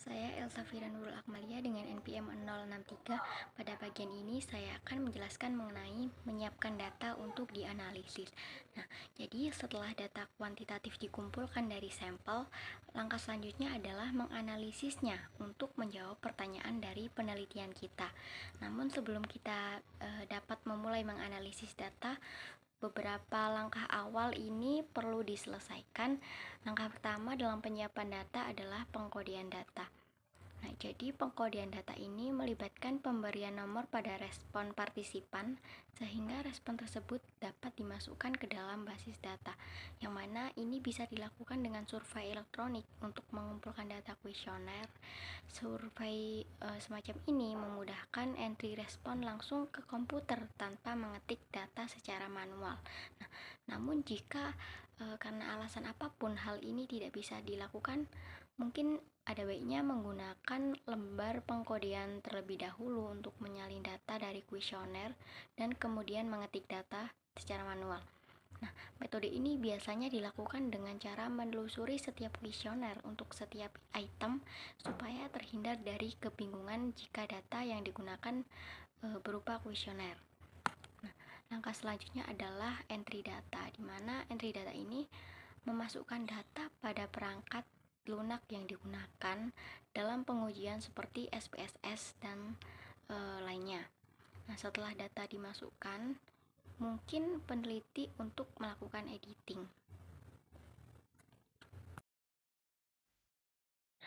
Saya Elsafira Nurul Akmalia dengan NPM 063. Pada bagian ini saya akan menjelaskan mengenai menyiapkan data untuk dianalisis. Nah, jadi setelah data kuantitatif dikumpulkan dari sampel, langkah selanjutnya adalah menganalisisnya untuk menjawab pertanyaan dari penelitian kita. Namun sebelum kita dapat memulai menganalisis data, beberapa langkah awal ini perlu diselesaikan. Langkah pertama dalam penyiapan data adalah pengkodean data. Nah, jadi pengkodean data ini melibatkan pemberian nomor pada respon partisipan sehingga respon tersebut dapat dimasukkan ke dalam basis data, yang mana ini bisa dilakukan dengan survei elektronik untuk mengumpulkan data kuesioner. Survei semacam ini memudahkan entry respon langsung ke komputer tanpa mengetik data secara manual. Nah, namun jika karena alasan apapun hal ini tidak bisa dilakukan, mungkin ada baiknya menggunakan lembar pengkodean terlebih dahulu untuk menyalin data dari kuesioner dan kemudian mengetik data secara manual. Nah, metode ini biasanya dilakukan dengan cara menelusuri setiap kuesioner untuk setiap item supaya terhindar dari kebingungan jika data yang digunakan berupa kuesioner. Nah, langkah selanjutnya adalah entry data, di mana entry data ini memasukkan data pada perangkat lunak yang digunakan dalam pengujian seperti SPSS dan lainnya. Nah, setelah data dimasukkan, mungkin peneliti untuk melakukan editing.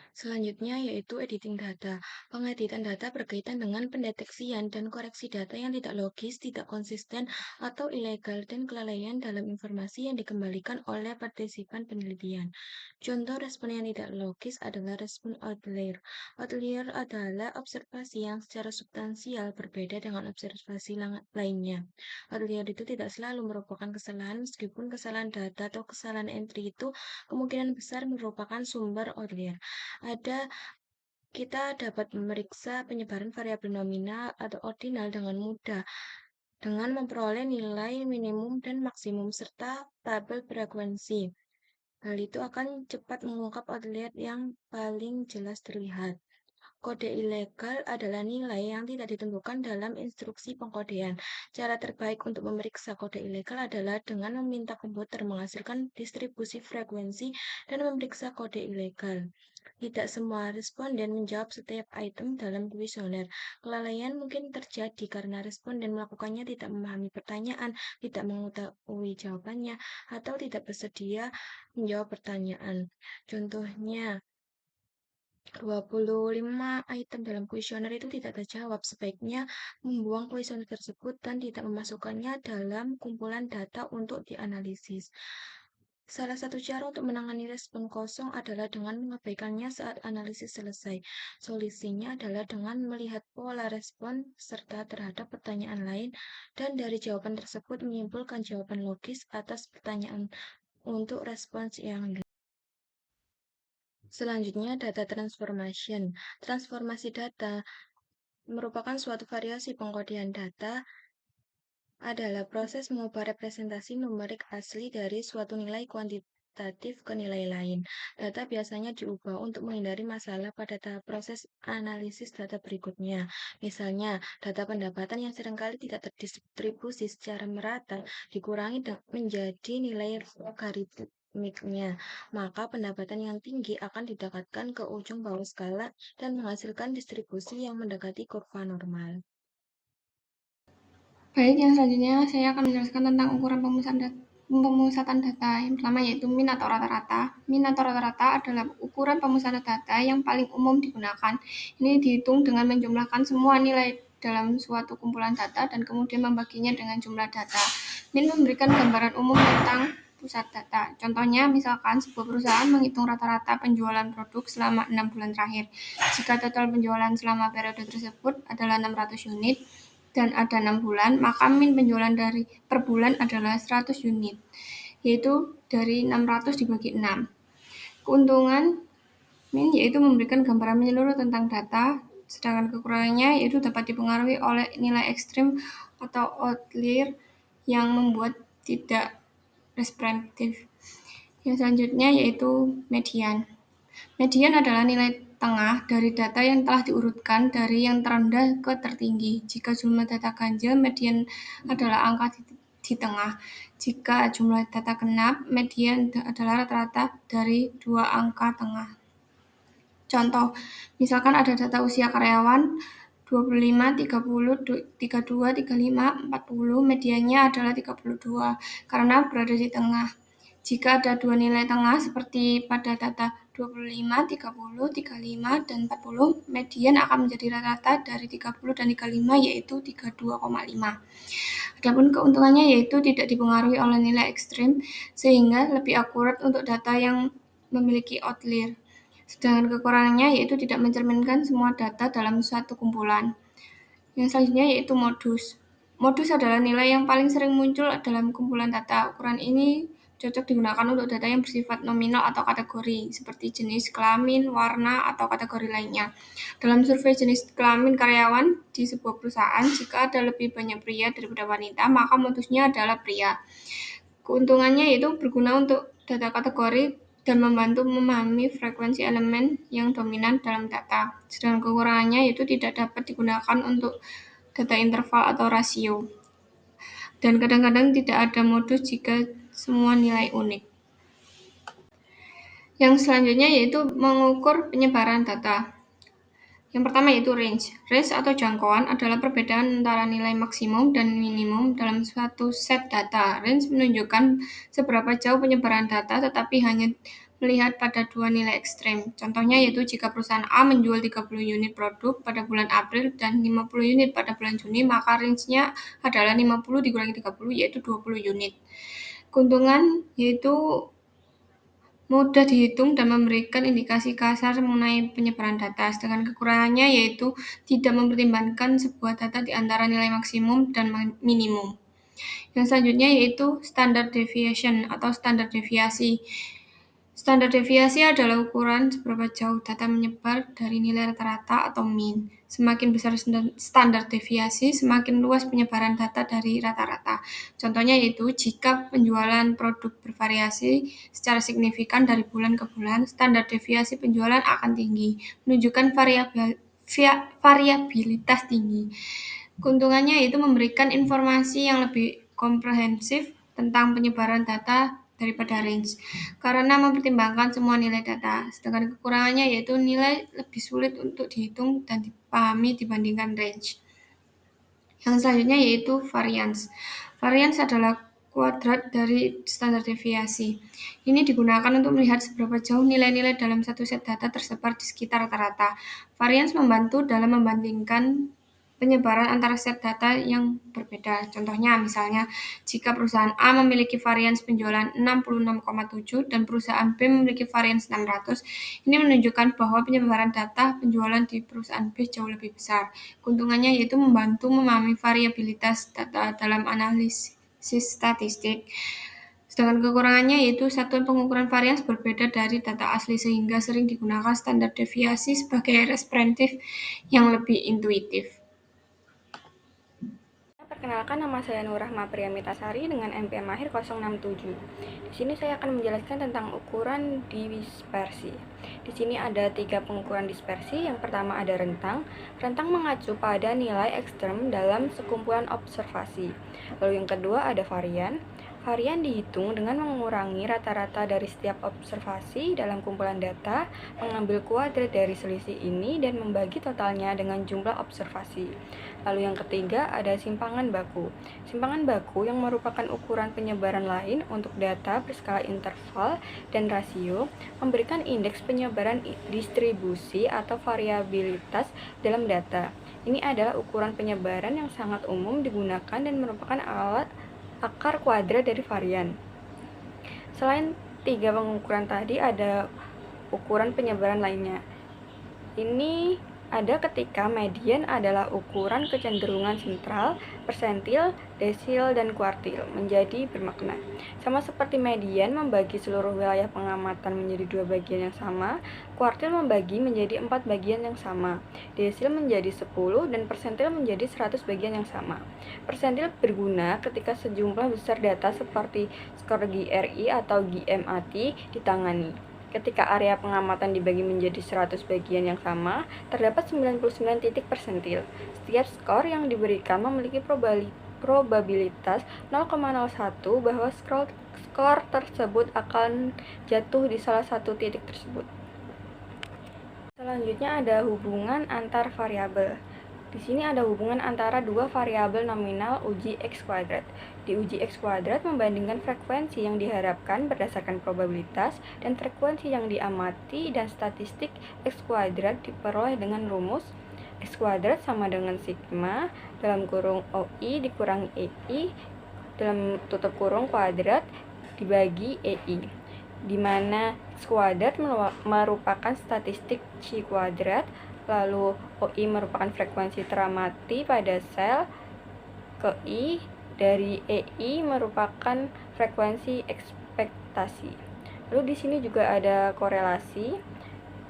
Selanjutnya yaitu editing data. Pengeditan data berkaitan dengan pendeteksian dan koreksi data yang tidak logis, tidak konsisten, atau ilegal dan kelalaian dalam informasi yang dikembalikan oleh partisipan penelitian. Contoh respon yang tidak logis adalah respon outlier. Outlier adalah observasi yang secara substansial berbeda dengan observasi lainnya. Outlier itu tidak selalu merupakan kesalahan, meskipun kesalahan data atau kesalahan entry itu kemungkinan besar merupakan sumber outlier. Kita dapat memeriksa penyebaran variabel nominal atau ordinal dengan mudah dengan memperoleh nilai minimum dan maksimum serta tabel frekuensi. Hal itu akan cepat mengungkap outlier yang paling jelas terlihat. Kode ilegal adalah nilai yang tidak ditentukan dalam instruksi pengkodean. Cara terbaik untuk memeriksa kode ilegal adalah dengan meminta komputer menghasilkan distribusi frekuensi dan memeriksa kode ilegal. Tidak semua responden menjawab setiap item dalam kuesioner. Kelalaian mungkin terjadi karena responden melakukannya tidak memahami pertanyaan, tidak mengetahui jawabannya, atau tidak bersedia menjawab pertanyaan. Contohnya, 25 item dalam kuesioner itu tidak terjawab. Sebaiknya membuang kuesioner tersebut dan tidak memasukkannya dalam kumpulan data untuk dianalisis. Salah satu cara untuk menangani respon kosong adalah dengan mengabaikannya saat analisis selesai. Solusinya adalah dengan melihat pola respon serta terhadap pertanyaan lain dan dari jawaban tersebut menyimpulkan jawaban logis atas pertanyaan untuk respons yang lain. Selanjutnya, data transformation. Transformasi data merupakan suatu variasi pengkodean data adalah proses mengubah representasi numerik asli dari suatu nilai kuantitatif ke nilai lain. Data biasanya diubah untuk menghindari masalah pada tahap proses analisis data berikutnya. Misalnya, data pendapatan yang seringkali tidak terdistribusi secara merata dikurangi menjadi nilai logaritmiknya. Maka pendapatan yang tinggi akan didekatkan ke ujung bawah skala dan menghasilkan distribusi yang mendekati kurva normal. Baik, yang selanjutnya saya akan menjelaskan tentang ukuran pemusatan data. Yang pertama yaitu min atau rata-rata. Min atau rata-rata adalah ukuran pemusatan data yang paling umum digunakan. Ini dihitung dengan menjumlahkan semua nilai dalam suatu kumpulan data dan kemudian membaginya dengan jumlah data. Min memberikan gambaran umum tentang pusat data. Contohnya, misalkan sebuah perusahaan menghitung rata-rata penjualan produk selama 6 bulan terakhir. Jika total penjualan selama periode tersebut adalah 600 unit, dan ada 6 bulan, maka min penjualan dari per bulan adalah 100 unit, yaitu dari 600 dibagi 6. Keuntungan min yaitu memberikan gambaran menyeluruh tentang data, sedangkan kekurangannya yaitu dapat dipengaruhi oleh nilai ekstrim atau outlier yang membuat tidak representatif. Yang selanjutnya yaitu median. Median adalah nilai tengah dari data yang telah diurutkan dari yang terendah ke tertinggi. Jika jumlah data ganjil, median adalah angka di tengah. Jika jumlah data genap, median adalah rata-rata dari dua angka tengah. Contoh, misalkan ada data usia karyawan 25, 30, 32, 35, 40, mediannya adalah 32 karena berada di tengah. Jika ada dua nilai tengah seperti pada data 25, 30, 35, dan 40, median akan menjadi rata-rata dari 30 dan 35 yaitu 32,5. Adapun keuntungannya yaitu tidak dipengaruhi oleh nilai ekstrim sehingga lebih akurat untuk data yang memiliki outlier. Sedangkan kekurangannya yaitu tidak mencerminkan semua data dalam suatu kumpulan. Yang selanjutnya yaitu modus. Modus adalah nilai yang paling sering muncul dalam kumpulan data. Ukuran ini cocok digunakan untuk data yang bersifat nominal atau kategori, seperti jenis kelamin, warna, atau kategori lainnya. Dalam survei jenis kelamin karyawan di sebuah perusahaan, jika ada lebih banyak pria daripada wanita, maka modusnya adalah pria. Keuntungannya yaitu berguna untuk data kategori dan membantu memahami frekuensi elemen yang dominan dalam data. Sedangkan kekurangannya yaitu tidak dapat digunakan untuk data interval atau rasio. Dan kadang-kadang tidak ada modus jika semua nilai unik. Yang selanjutnya yaitu mengukur penyebaran data. Yang pertama yaitu range. Range atau jangkauan adalah perbedaan antara nilai maksimum dan minimum dalam suatu set data. Range menunjukkan seberapa jauh penyebaran data tetapi hanya melihat pada dua nilai ekstrem. Contohnya yaitu jika perusahaan A menjual 30 unit produk pada bulan April dan 50 unit pada bulan Juni, maka range-nya adalah 50 dikurangi 30 yaitu 20 unit. Keuntungan yaitu mudah dihitung dan memberikan indikasi kasar mengenai penyebaran data. Sedangkan kekurangannya yaitu tidak mempertimbangkan sebuah data di antara nilai maksimum dan minimum. Yang selanjutnya yaitu standard deviation atau standar deviasi. Standar deviasi adalah ukuran seberapa jauh data menyebar dari nilai rata-rata atau mean. Semakin besar standar deviasi, semakin luas penyebaran data dari rata-rata. Contohnya yaitu jika penjualan produk bervariasi secara signifikan dari bulan ke bulan, standar deviasi penjualan akan tinggi, menunjukkan variabilitas tinggi. Keuntungannya yaitu memberikan informasi yang lebih komprehensif tentang penyebaran data daripada range, karena mempertimbangkan semua nilai data. Sedangkan kekurangannya yaitu nilai lebih sulit untuk dihitung dan dipahami dibandingkan range. Yang selanjutnya yaitu variance. Variance adalah kuadrat dari standar deviasi. Ini digunakan untuk melihat seberapa jauh nilai-nilai dalam satu set data tersebar di sekitar rata-rata. Variance membantu dalam membandingkan penyebaran antara set data yang berbeda. Contohnya misalnya, jika perusahaan A memiliki varians penjualan 66,7 dan perusahaan B memiliki varians 600, ini menunjukkan bahwa penyebaran data penjualan di perusahaan B jauh lebih besar. Keuntungannya yaitu membantu memahami variabilitas data dalam analisis statistik. Sedangkan kekurangannya yaitu satuan pengukuran varians berbeda dari data asli sehingga sering digunakan standar deviasi sebagai representatif yang lebih intuitif. Perkenalkan, nama saya Nur Rahma Priyamitasari dengan NPM akhir 067. Di sini saya akan menjelaskan tentang ukuran dispersi. Di sini ada 3 pengukuran dispersi. Yang pertama ada rentang. Rentang mengacu pada nilai ekstrem dalam sekumpulan observasi. Lalu yang kedua ada varian. Varian dihitung dengan mengurangi rata-rata dari setiap observasi dalam kumpulan data, mengambil kuadrat dari selisih ini dan membagi totalnya dengan jumlah observasi. Lalu yang ketiga ada simpangan baku. Simpangan baku yang merupakan ukuran penyebaran lain untuk data berskala interval dan rasio, memberikan indeks penyebaran distribusi atau variabilitas dalam data. Ini adalah ukuran penyebaran yang sangat umum digunakan dan merupakan alat akar kuadrat dari varian. Selain 3 pengukuran tadi, ada ukuran penyebaran lainnya. Ini ada ketika median adalah ukuran kecenderungan sentral, persentil, desil, dan kuartil menjadi bermakna. Sama seperti median membagi seluruh wilayah pengamatan menjadi 2 bagian yang sama, kuartil membagi menjadi 4 bagian yang sama, desil menjadi 10, dan persentil menjadi 100 bagian yang sama. Persentil berguna ketika sejumlah besar data seperti skor GRI atau GMAT ditangani. Ketika area pengamatan dibagi menjadi 100 bagian yang sama, terdapat 99 titik persentil. Setiap skor yang diberikan memiliki probabilitas 0,01 bahwa skor tersebut akan jatuh di salah satu titik tersebut. Selanjutnya ada hubungan antar variabel. Di sini ada hubungan antara dua variabel nominal uji X kuadrat. Di uji X kuadrat membandingkan frekuensi yang diharapkan berdasarkan probabilitas dan frekuensi yang diamati, dan statistik X kuadrat diperoleh dengan rumus X kuadrat sama dengan sigma dalam kurung OI dikurangi EI dalam tutup kurung kuadrat dibagi EI, di mana X kuadrat merupakan statistik C kuadrat, lalu OI merupakan frekuensi teramati pada sel, ke I dari EI merupakan frekuensi ekspektasi. Lalu di sini juga ada korelasi.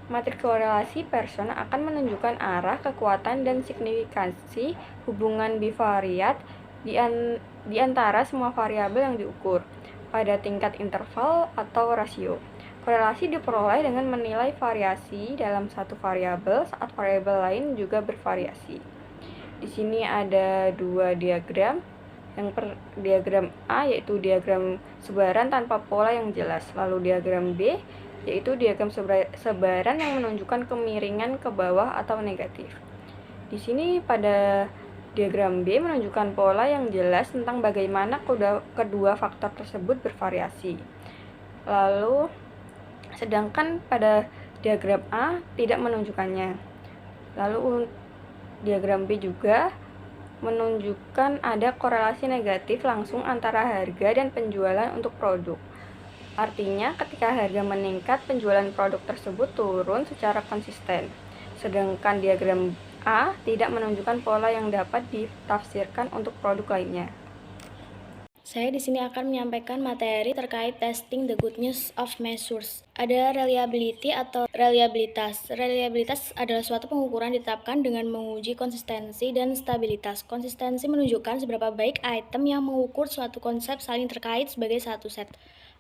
Matriks korelasi Pearson akan menunjukkan arah, kekuatan, dan signifikansi hubungan bivariat di antara semua variabel yang diukur pada tingkat interval atau rasio. Korelasi diperoleh dengan menilai variasi dalam satu variabel saat variabel lain juga bervariasi. Di sini ada dua diagram. Diagram A yaitu diagram sebaran tanpa pola yang jelas. Lalu diagram B yaitu diagram sebaran yang menunjukkan kemiringan ke bawah atau negatif. Di sini pada diagram B menunjukkan pola yang jelas tentang bagaimana kedua faktor tersebut bervariasi. Lalu sedangkan pada diagram A tidak menunjukkannya. Lalu diagram B juga menunjukkan ada korelasi negatif langsung antara harga dan penjualan untuk produk. Artinya ketika harga meningkat, penjualan produk tersebut turun secara konsisten. Sedangkan diagram A tidak menunjukkan pola yang dapat ditafsirkan untuk produk lainnya. Saya di sini akan menyampaikan materi terkait testing the goodness of measures. Ada reliability atau reliabilitas. Reliabilitas adalah suatu pengukuran ditetapkan dengan menguji konsistensi dan stabilitas. Konsistensi menunjukkan seberapa baik item yang mengukur suatu konsep saling terkait sebagai satu set.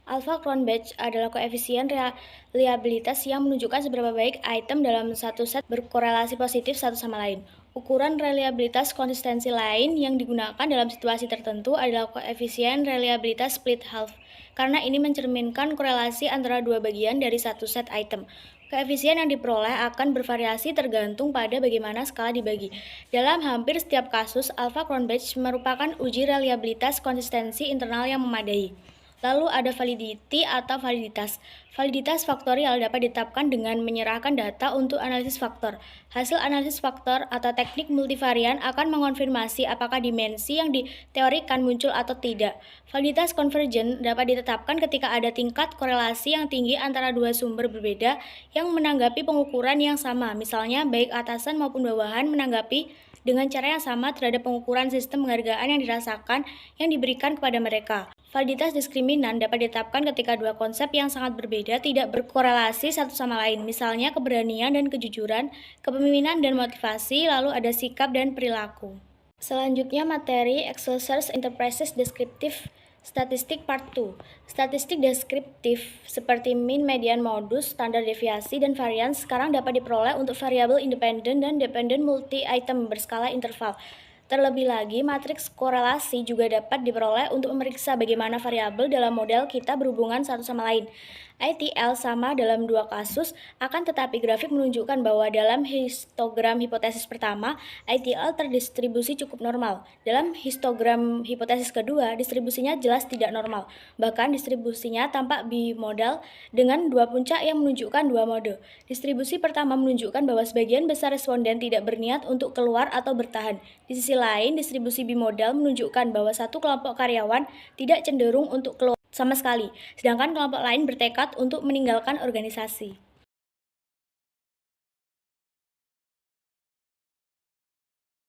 Alpha-Cronbach adalah koefisien reliabilitas yang menunjukkan seberapa baik item dalam satu set berkorelasi positif satu sama lain. Ukuran reliabilitas konsistensi lain yang digunakan dalam situasi tertentu adalah koefisien reliabilitas split half, karena ini mencerminkan korelasi antara dua bagian dari satu set item. Koefisien yang diperoleh akan bervariasi tergantung pada bagaimana skala dibagi. Dalam hampir setiap kasus, Alpha-Cronbach merupakan uji reliabilitas konsistensi internal yang memadai. Lalu ada validity atau validitas. Validitas faktorial dapat ditetapkan dengan menyerahkan data untuk analisis faktor. Hasil analisis faktor atau teknik multivarian akan mengonfirmasi apakah dimensi yang diteorikan muncul atau tidak. Validitas convergent dapat ditetapkan ketika ada tingkat korelasi yang tinggi antara dua sumber berbeda yang menanggapi pengukuran yang sama. Misalnya, baik atasan maupun bawahan menanggapi dengan cara yang sama terhadap pengukuran sistem penghargaan yang dirasakan yang diberikan kepada mereka. Validitas diskriminan dapat ditetapkan ketika dua konsep yang sangat berbeda tidak berkorelasi satu sama lain, misalnya keberanian dan kejujuran, kepemimpinan dan motivasi, lalu ada sikap dan perilaku. Selanjutnya materi Excelsius Enterprises Descriptive Statistik Part 2. Statistik deskriptif seperti mean, median, modus, standar deviasi, dan varians sekarang dapat diperoleh untuk variabel independen dan dependen multi-item berskala interval. Terlebih lagi, matriks korelasi juga dapat diperoleh untuk memeriksa bagaimana variabel dalam model kita berhubungan satu sama lain. ITL sama dalam dua kasus, akan tetapi grafik menunjukkan bahwa dalam histogram hipotesis pertama, ITL terdistribusi cukup normal. Dalam histogram hipotesis kedua, distribusinya jelas tidak normal. Bahkan distribusinya tampak bimodal dengan dua puncak yang menunjukkan dua mode. Distribusi pertama menunjukkan bahwa sebagian besar responden tidak berniat untuk keluar atau bertahan. Di sisi lain, distribusi bimodal menunjukkan bahwa satu kelompok karyawan tidak cenderung untuk keluar sama sekali, sedangkan kelompok lain bertekad untuk meninggalkan organisasi.